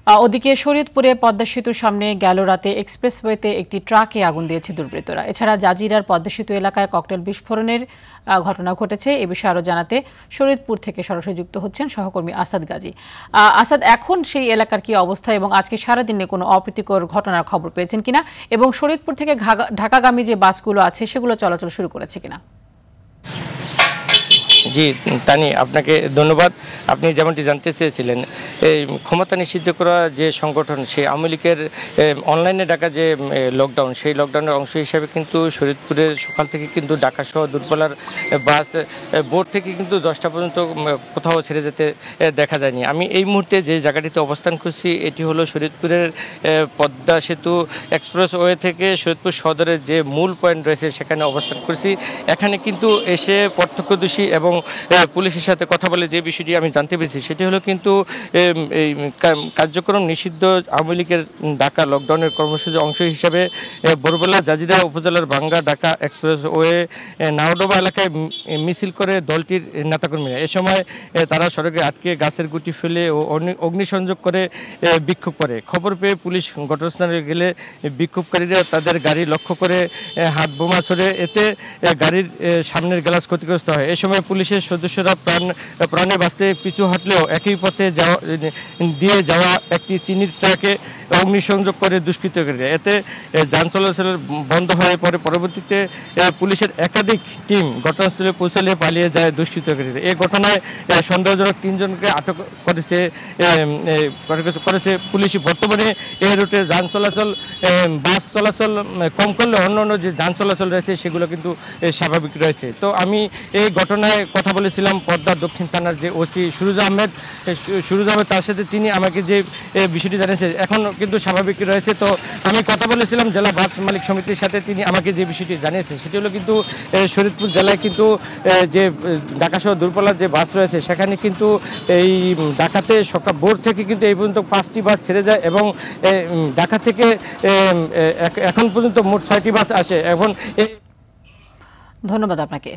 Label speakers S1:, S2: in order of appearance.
S1: ওদিকে শরীয়তপুরে পদ্মা সেতুর সামনে গেল রাতে এক্সপ্রেসওয়েতে একটি ট্রাকে আগুন দিয়েছে দুর্বৃত্তরা। এছাড়া জাজিরার পদ্মা সেতু এলাকায় ককটেল বিস্ফোরণের ঘটনা ঘটেছে। এ বিষয়ে আরও জানাতে শরীয়তপুর থেকে সরাসরি যুক্ত হচ্ছেন সহকর্মী আসাদ গাজী। আসাদ, এখন সেই এলাকার কি অবস্থা এবং আজকে সারাদিনে কোনো অপ্রীতিকর ঘটনার খবর পেয়েছেন কিনা, এবং শরীয়তপুর থেকে ঢাকাগামী যে বাসগুলো আছে সেগুলো চলাচল শুরু করেছে কিনা?
S2: জি তানি, আপনাকে ধন্যবাদ। আপনি যেমনটি জানতে চেয়েছিলেন, এই ক্ষমতা নিষিদ্ধ করা যে সংগঠন, সেই আওয়ামী লীগের অনলাইনে ডাকা যে লকডাউন, সেই লকডাউনের অংশ হিসাবে কিন্তু শরীয়তপুরের সকাল থেকে কিন্তু ঢাকাসহ দূরপাল্লার বাস ভোর থেকে কিন্তু 10টা পর্যন্ত কোথাও ছেড়ে যেতে দেখা যায়নি। আমি এই মুহূর্তে যে জায়গাটিতে অবস্থান করছি এটি হলো শরীয়তপুরের পদ্মা সেতু এক্সপ্রেসওয়ে থেকে শরীয়তপুর সদরের যে মূল পয়েন্ট রয়েছে সেখানে অবস্থান করছি। এখানে কিন্তু এসে প্রত্যক্ষদর্শী এবং পুলিশের সাথে কথা বলে যে বিষয়টি আমি জানতে পেরেছি সেটি হলো কিন্তু এই কার্যক্রম নিষিদ্ধ আওয়ামী লীগের ঢাকা লকডাউনের কর্মসূচির অংশ হিসাবে বরবেলা জাজিরা উপজেলার ভাঙ্গা ঢাকা এক্সপ্রেসওয়ে নাওডোবা এলাকায় মিছিল করে দলটির নেতাকর্মীরা। এ সময় তারা সড়কে আটকে গাছের গুটি ফেলে ও অগ্নিসংযোগ করে বিক্ষোভ করে। খবর পেয়ে পুলিশ ঘটনাস্থলে গেলে বিক্ষোভকারীরা তাদের গাড়ি লক্ষ্য করে হাত বোমা ছড়ে, এতে গাড়ির সামনের গ্লাস ক্ষতিগ্রস্ত হয়। এ সময় পুলিশের সদস্যরা প্রাণে বাঁচতে পিছু হাঁটলেও একই পথে দিয়ে যাওয়া একটি চিনির ট্রাকে অগ্নিসংযোগ করে দুষ্কৃতকারীরা। এতে যান চলাচল বন্ধ হয়ে পড়ে। পরবর্তীতে পুলিশের একাধিক টিম ঘটনাস্থলে পৌঁছালে পালিয়ে যায় দুষ্কৃতকারীরা। এই ঘটনায় সন্দেহজনক 3 জনকে আটক করেছে পুলিশ। বর্তমানে এই রুটে যান চলাচল, বাস চলাচল কম করলে অন্যান্য যে যান চলাচল রয়েছে সেগুলো কিন্তু স্বাভাবিক রয়েছে। তো আমি এই ঘটনায় কথা বলেছিলাম পদ্মা দক্ষিণ থানার যে ওসি সুরুজ আহমেদ, তার সাথে তিনি আমাকে যে বিষয়টি জানিয়েছে এখন কিন্তু স্বাভাবিক রয়েছে। তো আমি কথা বলেছিলাম জেলা বাস মালিক সমিতির সাথে, তিনি আমাকে যে বিষয়টি জানিয়েছেন সেটি হলো কিন্তু শরীয়তপুর জেলায় কিন্তু যে ঢাকাসহ দূরপাল্লার যে বাস রয়েছে সেখানে কিন্তু এই ঢাকাতে সকাল ভোর থেকে কিন্তু এই পর্যন্ত 5টি বাস ছেড়ে যায় এবং ঢাকা থেকে এখন পর্যন্ত মোট 6টি বাস আসে। এখন
S1: ধন্যবাদ আপনাকে।